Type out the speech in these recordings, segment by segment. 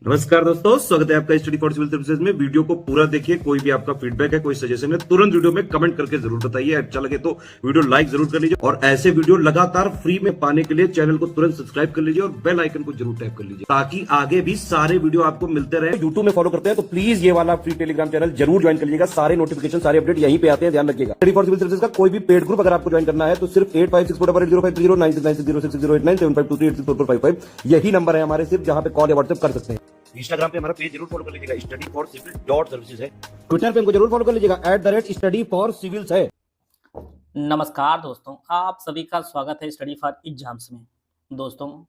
नमस्कार दोस्तों, स्वागत है आपका स्टडी फॉर सिविल सर्विसेज में। वीडियो को पूरा देखिए। कोई भी आपका फीडबैक है, कोई सजेशन है, तुरंत वीडियो में कमेंट करके जरूर बताइए। अच्छा लगे तो वीडियो लाइक जरूर कर लीजिए और ऐसे वीडियो लगातार फ्री में पाने के लिए चैनल को तुरंत सब्सक्राइब कर लीजिए और बेल आइकन को जरूर टैप कर लीजिए ताकि आगे भी सारे वीडियो आपको मिलते रहे। यूट्यूब में फॉलो करते हैं तो प्लीज ये वाला फ्री टेलीग्राम चैनल जरूर ज्वाइन कर लीजिएगा। सारे नोटिफिकेशन, सारे अपडेट यहीं पे आते हैं, ध्यान रखिएगा। स्टडी फॉर सिविल सर्विसेज का कोई भी पेड ग्रुप अगर आपको ज्वाइन करना है तो सिर्फ 85648056060608975523864455 यही नंबर है हमारे, सिर्फ जहां पे कॉल या व्हाट्सएप कर सकते हैं। इंस्टाग्राम पे हमारा पेज जरूर फॉलो कर लीजिएगा, study for civil dot services है। ट्विटर पे हमको जरूर फॉलो कर लीजिएगा, @स्टडी फॉर सिविल्स है। नमस्कार दोस्तों, आप सभी का स्वागत है स्टडी फॉर एग्जाम्स में। दोस्तों,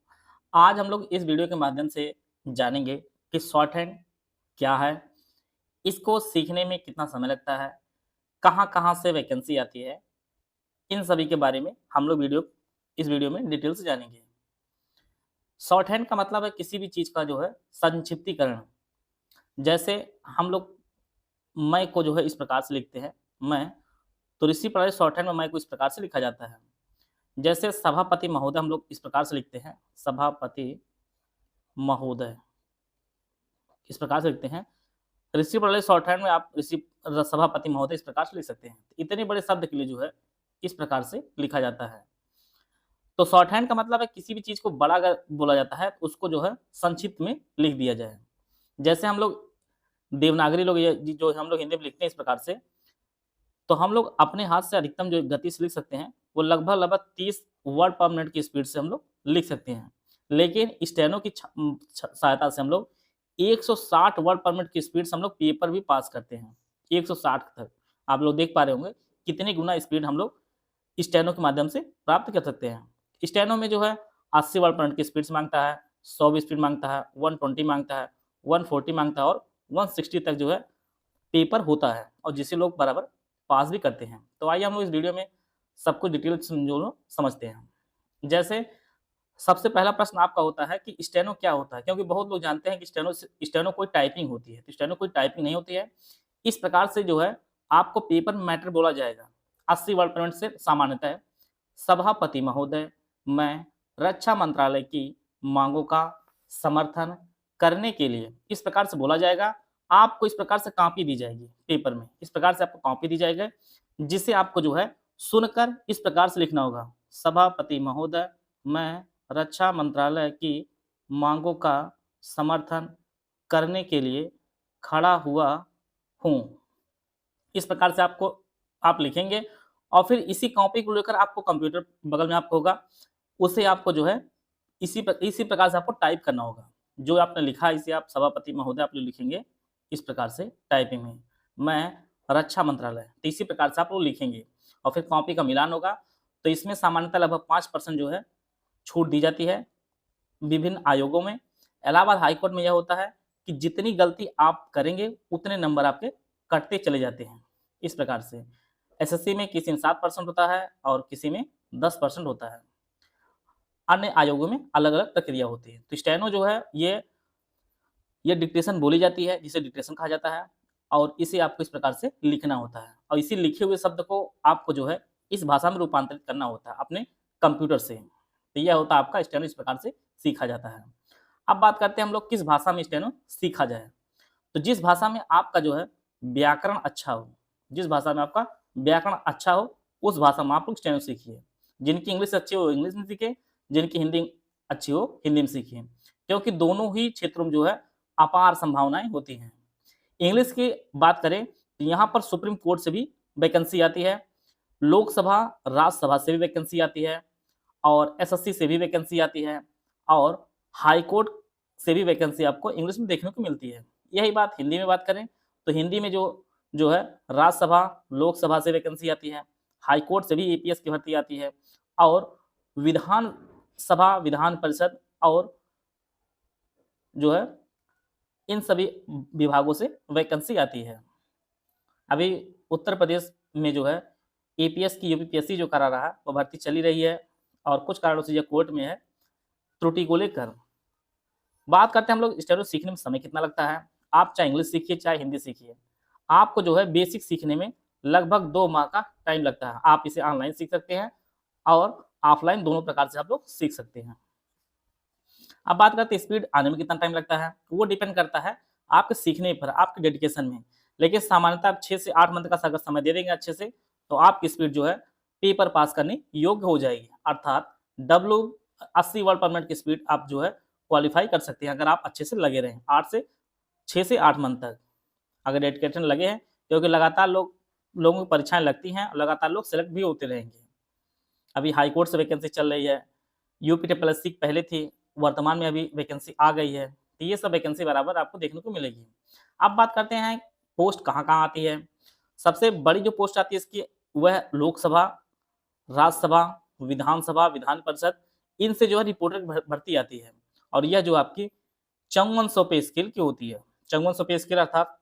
आज हम लोग इस वीडियो के माध्यम से जानेंगे कि शॉर्ट हैंड क्या है, इसको सीखने में कितना समय लगता है, कहाँ कहाँ से वैकेंसी आती है, इन सभी के बारे में हम लोग इस वीडियो में डिटेल से जानेंगे। शॉर्ट हैंड का मतलब है किसी भी चीज़ का जो है संक्षिप्तीकरण। जैसे हम लोग मैं को जो है इस प्रकार से लिखते हैं, मैं, तो इसी प्रकार शॉर्ट हैंड में मैं को इस प्रकार से लिखा जाता है। जैसे सभापति महोदय हम लोग इस प्रकार से लिखते हैं, सभापति महोदय इस प्रकार से लिखते हैं। ऋषि प्रलय शॉर्ट हैंड में आप सभापति महोदय इस प्रकार से लिख सकते हैं। इतने बड़े शब्द के लिए जो है इस प्रकार से लिखा जाता है। तो शॉर्ट हैंड का मतलब है किसी भी चीज को बड़ा अगर बोला जाता है तो उसको जो है संक्षिप्त में लिख दिया जाए। जैसे हम लोग देवनागरी लोग जो हम लोग हिंदी में लिखते हैं इस प्रकार से, तो हम लोग अपने हाथ से अधिकतम जो गति से लिख सकते हैं वो लगभग 30 वर्ड पर मिनट की स्पीड से हम लोग लिख सकते हैं। लेकिन स्टेनो की सहायता से हम लोग 160 वर्ड पर मिनट की स्पीड से हम लोग पेपर भी पास करते हैं। 160 तक आप लोग देख पा रहे होंगे कितनी गुना स्पीड हम लोग स्टेनो के माध्यम से प्राप्त कर सकते हैं। स्टेनो में जो है 80 वर्ड पर मिनट की स्पीड से मांगता है, 100 भी स्पीड मांगता है, 120 मांगता है, 140 मांगता है और 160 तक जो है पेपर होता है और जिसे लोग बराबर पास भी करते हैं। तो आइए हम लोग इस वीडियो में सब कुछ डिटेल समझते हैं। जैसे सबसे पहला प्रश्न आपका होता है कि स्टेनो क्या होता है, क्योंकि बहुत लोग जानते हैं कि स्टेनो कोई टाइपिंग होती है। तो स्टेनो कोई टाइपिंग नहीं होती है। इस प्रकार से जो है आपको पेपर में मैटर बोला जाएगा 80 वर्ड पर मिनट से सामान्यतः है। सभापति महोदय, मैं रक्षा मंत्रालय की मांगों का समर्थन करने के लिए, इस प्रकार से बोला जाएगा। आपको इस प्रकार से कॉपी दी जाएगी पेपर में, इस प्रकार से आपको कॉपी दी जाएगी जिसे आपको जो है सुनकर इस प्रकार से लिखना होगा। सभापति महोदय, मैं रक्षा मंत्रालय की मांगों का समर्थन करने के लिए खड़ा हुआ हूँ। इस प्रकार से आप लिखेंगे और फिर इसी कॉपी को लेकर आपको कंप्यूटर बगल में आपको होगा, उसे आपको जो है इसी प्रकार से आपको टाइप करना होगा। जो आपने लिखा है इसे आप सभापति महोदय आप लिखेंगे इस प्रकार से टाइपिंग में, मैं रक्षा मंत्रालय, तो इसी प्रकार से आप लोग लिखेंगे और फिर कॉपी का मिलान होगा। तो इसमें सामान्यतः लगभग 5% जो है छूट दी जाती है विभिन्न आयोगों में। इलाहाबाद हाईकोर्ट में यह होता है कि जितनी गलती आप करेंगे उतने नंबर आपके कटते चले जाते हैं। इस प्रकार से एसएससी में किसी में 7% होता है और किसी में 10% होता है। अन्य आयोगों में अलग अलग प्रक्रिया होती है। तो स्टेनो जो है ये डिक्टेशन बोली जाती है, जिसे डिक्टेशन कहा जाता है और इसे आपको इस प्रकार से लिखना होता है और इसी लिखे हुए शब्द को आपको जो है इस भाषा में रूपांतरित करना होता है अपने कंप्यूटर से। तो यह होता है आपका स्टेनो, इस प्रकार से सीखा जाता है। अब बात करते हैं हम लोग किस भाषा में स्टेनो सीखा जाए। तो जिस भाषा में आपका जो है व्याकरण अच्छा हो, जिस भाषा में आपका व्याकरण अच्छा हो उस भाषा में आप लोग स्टेनो सीखिए। जिनकी इंग्लिश अच्छी हो इंग्लिश में सीखे, जिनकी हिंदी अच्छी हो हिंदी में सीखिए, क्योंकि दोनों ही क्षेत्रों में जो है अपार संभावनाएं होती हैं। इंग्लिश की बात करें तो यहाँ पर सुप्रीम कोर्ट से भी वैकेंसी आती है, लोकसभा राज्यसभा से भी वैकेंसी आती है और एसएससी से भी वैकेंसी आती है और हाई कोर्ट से भी वैकेंसी आपको इंग्लिश में देखने को मिलती है। यही बात हिंदी में बात करें तो हिंदी में जो है राज्यसभा लोकसभा से वैकेंसी आती है, हाई कोर्ट से भी एपीएस की भर्ती आती है और विधान सभा, विधान परिषद और जो है इन सभी विभागों से वैकेंसी आती है। अभी उत्तर प्रदेश में जो है एपीएस की यूपीपीएससी जो करा रहा है वो भर्ती चली रही है और कुछ कारणों से यह कोर्ट में है त्रुटि को लेकर। बात करते हैं हम लोग स्टेनो सीखने में समय कितना लगता है। आप चाहे इंग्लिश सीखिए चाहे हिंदी सीखिए, आपको जो है बेसिक सीखने में लगभग 2 माह का टाइम लगता है। आप इसे ऑनलाइन सीख सकते हैं और ऑफलाइन, दोनों प्रकार से आप लोग सीख सकते हैं। अब बात करते हैं स्पीड आने में कितना टाइम लगता है, वो डिपेंड करता है आपके सीखने पर, आपके डेडिकेशन में। लेकिन सामान्यतः आप 6 से 8 मंथ का अगर समय दे देंगे अच्छे से, तो आपकी स्पीड जो है पेपर पास करने योग्य हो जाएगी। अर्थात डब्ल्यू 80 वर्ड पर मिनट की स्पीड आप जो है क्वालिफाई कर सकते हैं, अगर आप अच्छे से लगे रहें 6 से 8 मंथ तक अगर डेडिकेशन लगे हैं, क्योंकि लगातार लोगों की परीक्षाएं लगती हैं, लगातार लोग सेलेक्ट भी होते रहेंगे। अभी हाई कोर्ट से वैकेंसी चल रही है, यूपीटीपीएससी पहले थी, वर्तमान में अभी वैकेंसी आ गई है, तो ये सब वैकेंसी बराबर आपको देखने को मिलेगी। अब बात करते हैं पोस्ट कहाँ-कहाँ आती है। सबसे बड़ी जो पोस्ट आती है इसकी, वह लोकसभा, राज्यसभा, विधानसभा, विधान परिषद, इनसे जो है रिपोर्टर की भर्ती आती है। और यह जो आपकी 5400 पे स्केल की होती है। 5400 पे स्केल अर्थात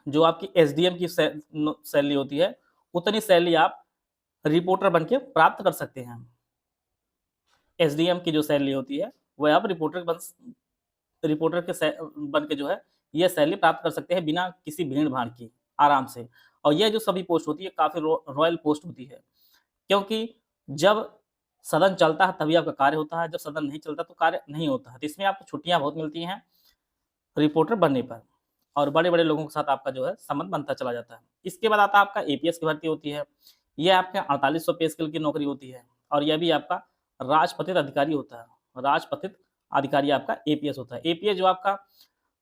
जो आपकी एसडीएम की सैलरी होती है, उतनी सैलरी आप रिपोर्टर बन के प्राप्त कर सकते हैं। एसडीएम की जो सैलरी होती है, वह आप रिपोर्टर के बन के जो है ये सैलरी प्राप्त कर सकते हैं बिना किसी भीड़-भाड़ की, आराम से। और ये जो सभी पोस्ट होती है काफ़ी रॉयल पोस्ट होती है, क्योंकि जब सदन चलता है तभी आपका कार्य होता है, जब सदन नहीं चलता तो कार्य नहीं होता है। तो इसमें आपको छुट्टियाँ बहुत मिलती हैं रिपोर्टर बनने पर, और बड़े-बड़े लोगों के साथ आपका जो है संबंध बनता चला जाता है। इसके बाद आता है आपका एपीएस की भर्ती होती है। ये आपके 4800 पे स्केल की नौकरी होती है, और यह भी आपका राजपत्रित अधिकारी होता है। राजपत्रित अधिकारी आपका एपीएस होता है। एपीएस जो आपका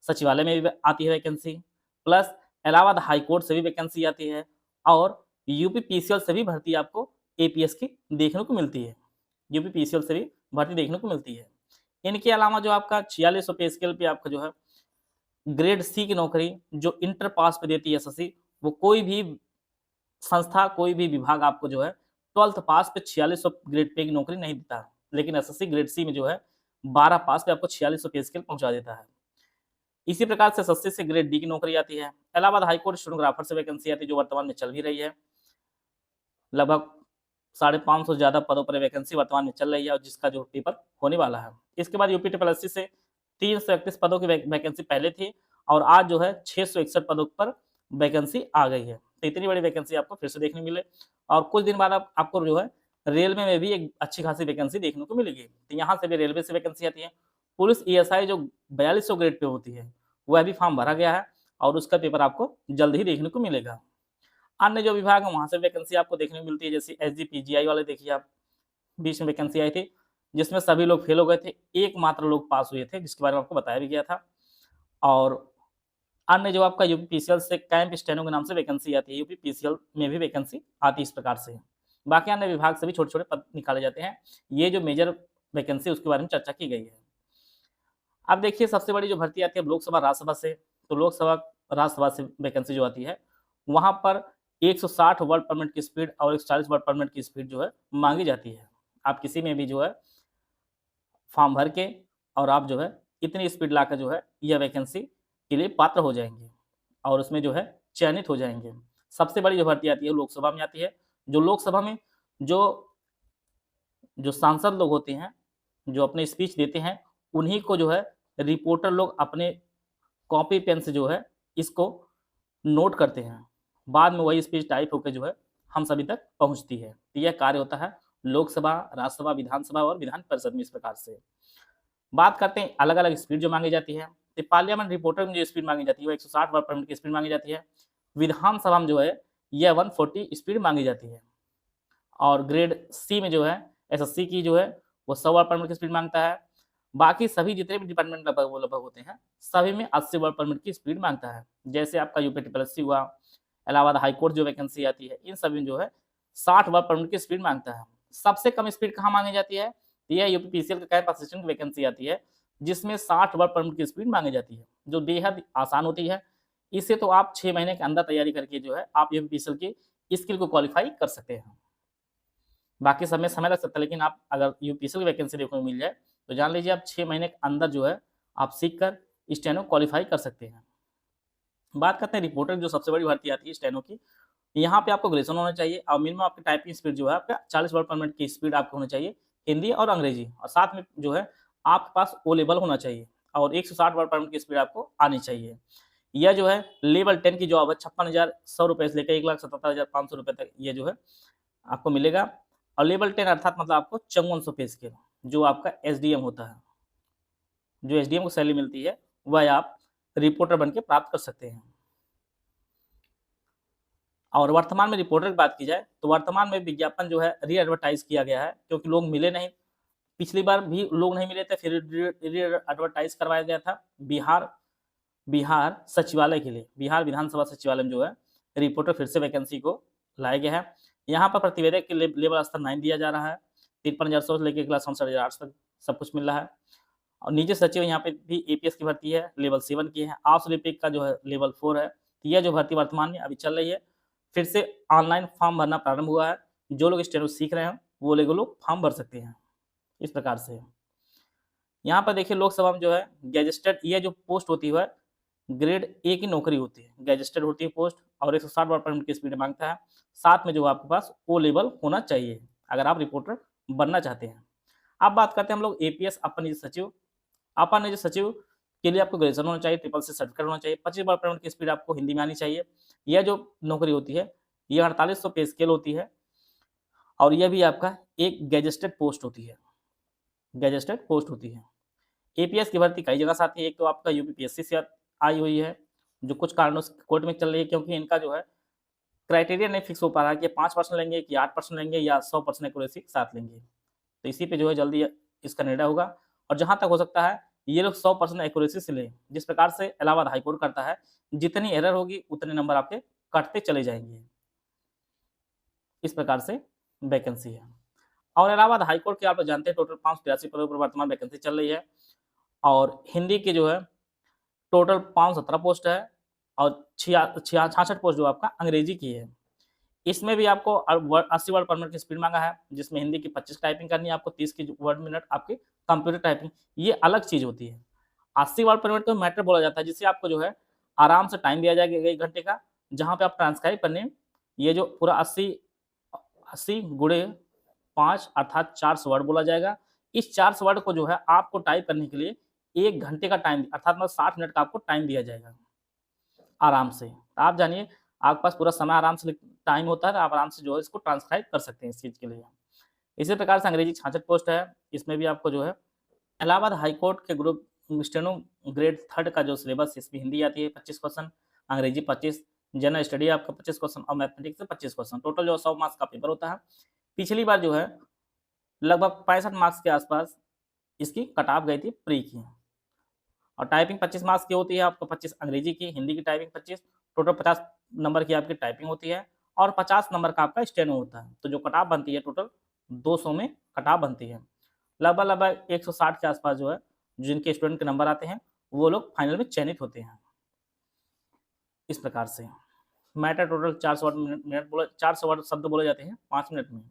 सचिवालय में भी आती है vacancy, plus Allahabad high court से भी वैकेंसी आती है, और यूपी पीसीएल से भी भर्ती आपको एपीएस की देखने को मिलती है। यूपी पीसीएल से भी भर्ती देखने को मिलती है। इनके अलावा जो आपका 4600 पे स्केल पे आपका जो है ग्रेड सी की नौकरी जो इंटर पास पे देती है एसएससी, वो कोई भी संस्था, कोई भी विभाग आपको जो है 12th पास पे 4600 ग्रेड पे की नौकरी नहीं देता, लेकिन एसएससी ग्रेड सी में जो है 12 पास पे आपको 4600 पे स्केल पहुंचा देता है। इसी प्रकार से एसएससी से ग्रेड डी की नौकरी आती है। इलाहाबाद हाईकोर्ट स्टेनोग्राफर से वैकेंसी आती है, जो वर्तमान में चल भी रही है। लगभग 550 से ज़्यादा पदों पर वैकेंसी वर्तमान में चल रही है, और जिसका जो पेपर होने वाला है। इसके बाद यूपीटीपीएससी से 331 पदों की वैकेंसी पहले थी, और आज जो है 661 पदों पर वैकेंसी आ गई है। तो इतनी बड़ी वैकेंसी आपको फिर से देखने मिले, और कुछ दिन बाद आपको जो है रेलवे में भी एक अच्छी खासी वैकेंसी देखने को मिलेगी। तो यहाँ से भी रेलवे से वैकेंसी आती है। पुलिस ईएसआई जो 4200 ग्रेड पे होती है, वह भी फॉर्म भरा गया है, और उसका पेपर आपको जल्द ही देखने को मिलेगा। अन्य जो विभाग है वहाँ से वैकेंसी आपको देखने को मिलती है, जैसे एसजीपीजीआई वाले देखिए आप, बीच में वैकेंसी आई थी, जिसमें सभी लोग फेल हो गए थे, एकमात्र लोग पास हुए थे, जिसके बारे में आपको बताया भी गया था। और अन्य जो आपका यूपी पीसीएल से कैंप स्टेनो के नाम से वैकेंसी आती है, यूपी पीसीएल में भी वैकेंसी आती है इस प्रकार से। बाकी अन्य विभाग से भी छोटे-छोटे पद निकाले जाते हैं। ये जो मेजर वैकेंसी उसके बारे में चर्चा की गई है। अब देखिए सबसे बड़ी जो भर्ती आती है लोकसभा राज्यसभा से, तो लोकसभा राज्यसभा से वैकेंसी जो आती है, वहाँ पर 160 वर्ड पर मिनट की स्पीड और 140 वर्ड पर मिनट की स्पीड जो है मांगी जाती है। आप किसी में भी जो है फॉर्म भर के, और आप जो है इतनी स्पीड लाकर जो है यह वैकेंसी के लिए पात्र हो जाएंगे, और उसमें जो है चयनित हो जाएंगे। सबसे बड़ी जो भर्ती आती है लोकसभा में आती है। जो लोकसभा में जो जो सांसद लोग होते हैं, जो अपने स्पीच देते हैं, उन्हीं को जो है रिपोर्टर लोग अपने कॉपी पेन से जो है इसको नोट करते हैं। बाद में वही स्पीच टाइप होकर जो है हम सभी तक पहुंचती है। तो यह कार्य होता है लोकसभा, राज्यसभा, विधानसभा और विधान परिषद में इस प्रकार से। बात करते हैं अलग-अलग स्पीड जो मांगी जाती है। तो पार्लियामेंट रिपोर्टर में जो स्पीड मांगी जाती है वो 160 वर्ड पर मिनट की स्पीड मांगी जाती है। विधानसभा में जो है यह 140 स्पीड मांगी जाती है, और ग्रेड सी में जो है एसएससी की जो है वो 100 वर्ड पर मिनट की स्पीड मांगता है। बाकी सभी जितने भी डिपार्टमेंट लगभग होते हैं, सभी में 80 वर्ड पर मिनट की स्पीड मांगता है। जैसे आपका यूपीटीपीएससी हुआ, इलाहाबाद हाईकोर्ट जो वैकेंसी आती है, इन सभी में जो है 60 वर्ड पर मिनट की स्पीड मांगता है। सबसे कम स्पीड कहाँ मांगी जाती है? यह यूपी पीसीएल का कैंप असिस्टेंट की वैकेंसी आती है, जिसमें 60 वर्ड पर मिनट की स्पीड मांगी जाती है, जो बेहद आसान होती है। इससे तो आप 6 महीने के अंदर तैयारी करके जो है आप यूपी पीसीएल की स्किल को क्वालिफाई कर सकते हैं। बाकी सब में समय लग सकता है, लेकिन आप अगर यूपीएससी की वैकेंसी देखने को मिल जाए तो जान लीजिए आप 6 महीने के अंदर जो है आप सीख कर स्टेनो क्वालिफाई कर सकते हैं। बात करते हैं रिपोर्टर जो सबसे बड़ी भर्ती आती है स्टेनो की। यहाँ पे आपको ग्रेजुएशन होना चाहिए, और मिनिमम आपकी टाइपिंग स्पीड जो है आपका 40 वर्ड पर मिनट की स्पीड आपको होनी चाहिए, हिंदी और अंग्रेजी, और साथ में जो है आपके पास ओ लेवल होना चाहिए, और 160 वर्ड पर मिनट की स्पीड आपको आनी चाहिए। यह जो है लेवल 10 की जॉब है, 56,100 रुपये से लेकर 1,77,500 रुपये तक ये जो है आपको मिलेगा। और लेवल 10 अर्थात मतलब आपको 5400 पे स्केल जो आपका एसडीएम होता है, जो एसडीएम को सैलरी मिलती है वह आप रिपोर्टर बन के प्राप्त कर सकते हैं। और वर्तमान में रिपोर्टर की बात की जाए तो वर्तमान में विज्ञापन जो है री एडवर्टाइज किया गया है, क्योंकि लोग मिले नहीं। पिछली बार भी लोग नहीं मिले थे, फिर री एडवर्टाइज करवाया गया था बिहार बिहार सचिवालय के लिए। बिहार विधानसभा सचिवालय में जो है रिपोर्टर फिर से वैकेंसी को लाया गया है। यहाँ पर प्रतिवेदक के लेवल स्तर 9 दिया जा रहा है। 53,100 से लेकर 1,67,800 तक सब कुछ मिल रहा है। और निजी सचिव यहाँ पे भी एपीएस की भर्ती है, लेवल 7 की है। हाउस लिपिक का जो है लेवल 4 है। तो यह जो भर्ती वर्तमान में अभी चल रही है। फिर से ऑनलाइन फॉर्म भरना प्रारंभ हुआ है। जो लोग स्टेनो सीख रहे हैं वो लोग फॉर्म भर सकते हैं। इस प्रकार से यहाँ पर देखिए लोकसभा में जो है गैजेस्टेड ये जो पोस्ट होती है ग्रेड ए की नौकरी होती है, गैजेस्टेड होती है पोस्ट, और 160 वर्ड पर मिनट की स्पीड मांगता है। साथ में जो आपके पास ओ लेवल होना चाहिए अगर आप रिपोर्टर बनना चाहते हैं। अब बात करते हैं हम लोग एपीएस अपर निजी सचिव। अपर निजी सचिव के लिए आपको ग्रेजुएशन होना चाहिए, ट्रिपल सी सर्टिफिकेट होना चाहिए, 25 वर्ड पर मिनट की स्पीड आपको हिंदी में आनी चाहिए। यह जो नौकरी होती है ये 4800 पे स्केल होती है, और यह भी आपका एक गैजेस्टेड पोस्ट होती है। गैजेस्टेड पोस्ट होती है। एपीएस की भर्ती कई जगह से आती है। एक तो आपका यूपीपीएससी से आई हुई है, जो कुछ कारणों से कोर्ट में चल रही है, क्योंकि इनका जो है क्राइटेरिया नहीं फिक्स हो पा रहा है कि 5% लेंगे कि 8% लेंगे या 100% एक्यूरेसी के साथ लेंगे। तो इसी पे जो है जल्दी इसका निर्णय होगा। और जहाँ तक हो सकता है ये लोग 100% एक्यूरेसी से लें, जिस प्रकार से इलाहाबाद हाईकोर्ट करता है। जितनी एरर होगी उतने नंबर आपके कटते चले जाएंगे। इस प्रकार से वैकेंसी है। और इलाहाबाद हाईकोर्ट के आप लोग जानते हैं टोटल 583 पदों पर वर्तमान वैकेंसी चल रही है। और हिंदी की जो है टोटल 517 पोस्ट है, और 66 पोस्ट जो आपका अंग्रेजी की है। इसमें भी आपको 80 वर्ड पर मिनट की स्पीड मांगा है, जिसमें हिंदी की 25 टाइपिंग करनी है आपको, 30 की वर्ड मिनट आपकी कंप्यूटर टाइपिंग। ये अलग चीज होती है। 80 वर्ड पर मिनट को मैटर बोला जाता है, जिससे आपको जो है आराम से टाइम दिया जाएगा 1 घंटे का, जहाँ पे आप ट्रांसक्राइब करने ये जो पूरा 80 गुणे 5 अर्थात 400 वर्ड बोला जाएगा। इस 400 वर्ड को जो है आपको टाइप करने के लिए 1 घंटे का टाइम अर्थात मतलब 60 मिनट का आपको टाइम दिया जाएगा आराम से। तो आप जानिए आपके पास पूरा समय आराम से टाइम होता है, तो आप आराम से जो है इसको ट्रांसक्राइब कर सकते हैं इस चीज़ के लिए। इसी प्रकार से अंग्रेजी 66 पोस्ट है। इसमें भी आपको जो है इलाहाबाद हाईकोर्ट के ग्रुप स्टेनो ग्रेड 3 का जो सिलेबस है, इसमें हिंदी आती है 25%, अंग्रेजी 25, जनरल स्टडी आपका 25% और मैथमेटिक्स से 25%। टोटल जो 100 मार्क्स का पेपर होता है। पिछली बार जो है लगभग 65 मार्क्स के आसपास इसकी कट ऑफ गई थी प्री की। और टाइपिंग 25 मार्क्स की होती है आपको, 25 अंग्रेजी की, हिंदी की टाइपिंग 25, टोटल 50 नंबर की आपकी टाइपिंग होती है, और 50 नंबर का आपका स्टेनो होता है। तो जो कट ऑफ बनती है टोटल 200 में कट ऑफ बनती है। लगभग 160 के आसपास जो है जिनके स्टूडेंट के नंबर आते हैं वो लोग फाइनल में चयनित होते हैं। इस प्रकार से मैटर टोटल 400 मिनट बोले 400 वर्ड शब्द बोले जाते हैं 5 मिनट में।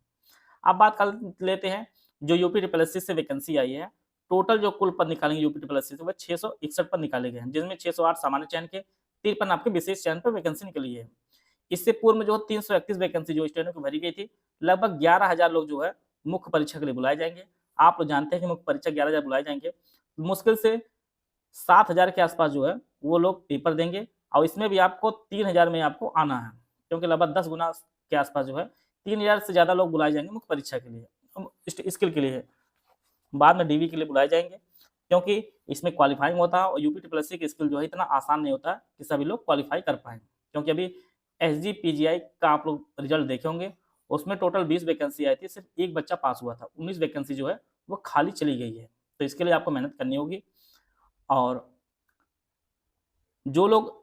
अब बात कर लेते हैं जो यूपी ट्रिपल से वैकेंसी आई है। टोटल जो कुल पद निकालेंगे यूपी ट्रिपल से वह 661 पद निकाले गए हैं, जिसमें 608 सामान्य चयन के, 53 आपके विशेष चयन पर वैकेंसी निकली है। इससे पूर्व में जो 331 वैकेंसी जो स्टेनो की भरी गई थी, लगभग 11,000 लोग जो है मुख्य परीक्षा के लिए बुलाए जाएंगे। आप लोग जानते हैं कि मुख्य परीक्षा 11,000 बुलाए जाएंगे, मुश्किल से 7,000 के आसपास जो है वो लोग पेपर देंगे, और इसमें भी आपको 3,000 में आपको आना है, क्योंकि लगभग 10 गुना के आसपास जो है 3,000 से ज़्यादा लोग बुलाए जाएंगे मुख्य परीक्षा के लिए। स्किल के लिए बाद में डीवी के लिए बुलाए जाएंगे, क्योंकि इसमें क्वालिफाइंग होता है, और यूपी ट्रिपल एससी की स्किल जो है इतना आसान नहीं होता है कि सभी लोग क्वालिफाई कर पाएँ। क्योंकि अभी एसजीपीजीआई का आप लोग रिजल्ट देखे होंगे, उसमें टोटल 20 वैकेंसी आई थी, सिर्फ एक बच्चा पास हुआ था, 19 वैकेंसी जो है वो खाली चली गई है। तो इसके लिए आपको मेहनत करनी होगी। और जो लोग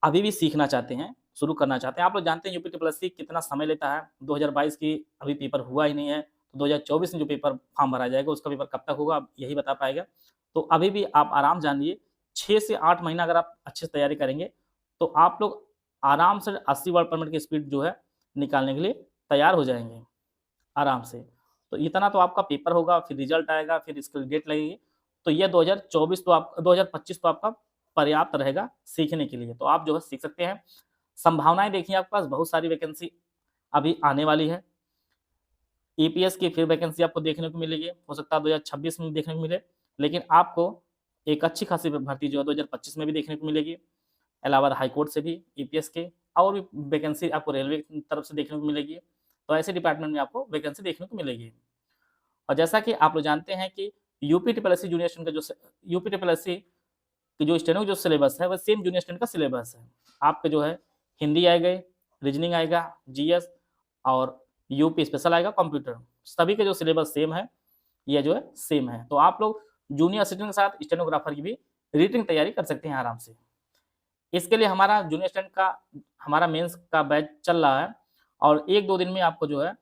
अभी भी सीखना चाहते हैं, शुरू करना चाहते हैं, आप लोग जानते हैं यूपी ट्रिपल एससी कितना समय लेता है। 2022 की अभी पेपर हुआ ही नहीं है, तो 2024 में जो पेपर फॉर्म भरा जाएगा उसका पेपर कब तक होगा अब यही बता पाएगा। तो अभी भी आप आराम जानिए 6 से 8 महीना अगर आप अच्छे से तैयारी करेंगे तो आप लोग आराम से 80 वर्ड पर मिनट की स्पीड जो है निकालने के लिए तैयार हो जाएंगे आराम से। तो इतना तो आपका पेपर होगा, फिर रिजल्ट आएगा, फिर इसकी डेट लगेगी। तो यह 2024 तो आप 2025 तो आपका पर्याप्त रहेगा सीखने के लिए, तो आप जो है सीख सकते हैं। संभावनाएं देखिए आपके पास बहुत सारी वैकेंसी अभी आने वाली है। ईपीएस की फिर वैकेंसी आपको देखने को मिलेगी, हो सकता है 2026 में देखने को मिले, लेकिन आपको एक अच्छी खासी भर्ती जो है 2025 में भी देखने को मिलेगी। इलाहाबाद हाईकोर्ट से भी ईपीएस के और भी वैकेंसी आपको रेलवे की तरफ से देखने को मिलेगी। तो ऐसे डिपार्टमेंट में आपको वैकेंसी देखने को मिलेगी। और जैसा कि आप लोग जानते हैं कि UP triple S C junior student का जो यूपी ट्रिपल एस सी की जो स्टेनो जो सिलेबस है वह सेम जूनियर स्टूडेंट का सिलेबस है। आपके जो है हिंदी आएगा, रीजनिंग आएगा, जीएस और यूपी स्पेशल आएगा, कंप्यूटर, सभी के जो सिलेबस सेम है, ये जो है सेम है। तो आप लोग जूनियर असिस्टेंट के साथ स्टेनोग्राफर की भी रीडिंग तैयारी कर सकते हैं आराम से। इसके लिए हमारा जूनियर असिस्टेंट का हमारा मेंस का बैच चल रहा है और 1-2 दिन में आपको जो है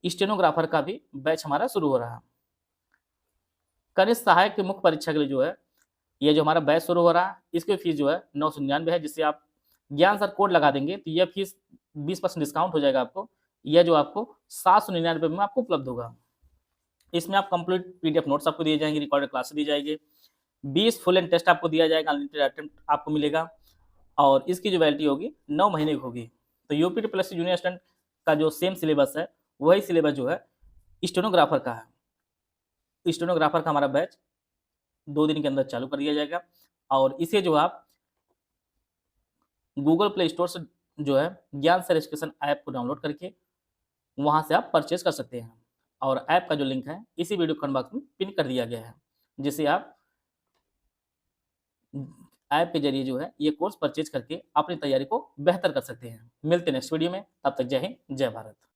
स्टेनोग्राफर का भी बैच हमारा शुरू हो रहा है। कनिष्ठ सहायक की मुख्य परीक्षा के लिए जो है ये जो हमारा बैच शुरू हो रहा है, इसकी फीस जो है 999 है, जिससे आप ज्ञान सर कोड लगा देंगे तो यह फीस 20% डिस्काउंट हो जाएगा आपको। यह जो आपको 799 में आपको उपलब्ध होगा। इसमें आप कंप्लीट पीडीएफ नोट्स आपको दिए जाएंगे, रिकॉर्डेड क्लासेस दी जाएगी, 20 फुल एंड टेस्ट आपको दिया जाएगा, अनलिमिटेड अटेम्प्ट आपको मिलेगा और इसकी जो वैलिडिटी होगी 9 महीने की होगी। तो UP triple S C junior assistant का जो सेम सिलेबस है वही सिलेबस जो है स्टेनोग्राफर का है। स्टेनोग्राफर का हमारा बैच 2 दिन के अंदर चालू कर दिया जाएगा और इसे जो आप गूगल प्ले स्टोर से जो है ज्ञान सर एजुकेशन ऐप को डाउनलोड करके वहाँ से आप परचेज कर सकते हैं और ऐप का जो लिंक है इसी वीडियो कमेंट बॉक्स में पिन कर दिया गया है, जिससे आप ऐप के जरिए जो है ये कोर्स परचेज करके अपनी तैयारी को बेहतर कर सकते हैं। मिलते हैं नेक्स्ट वीडियो में, तब तक जय हिंद, जय भारत।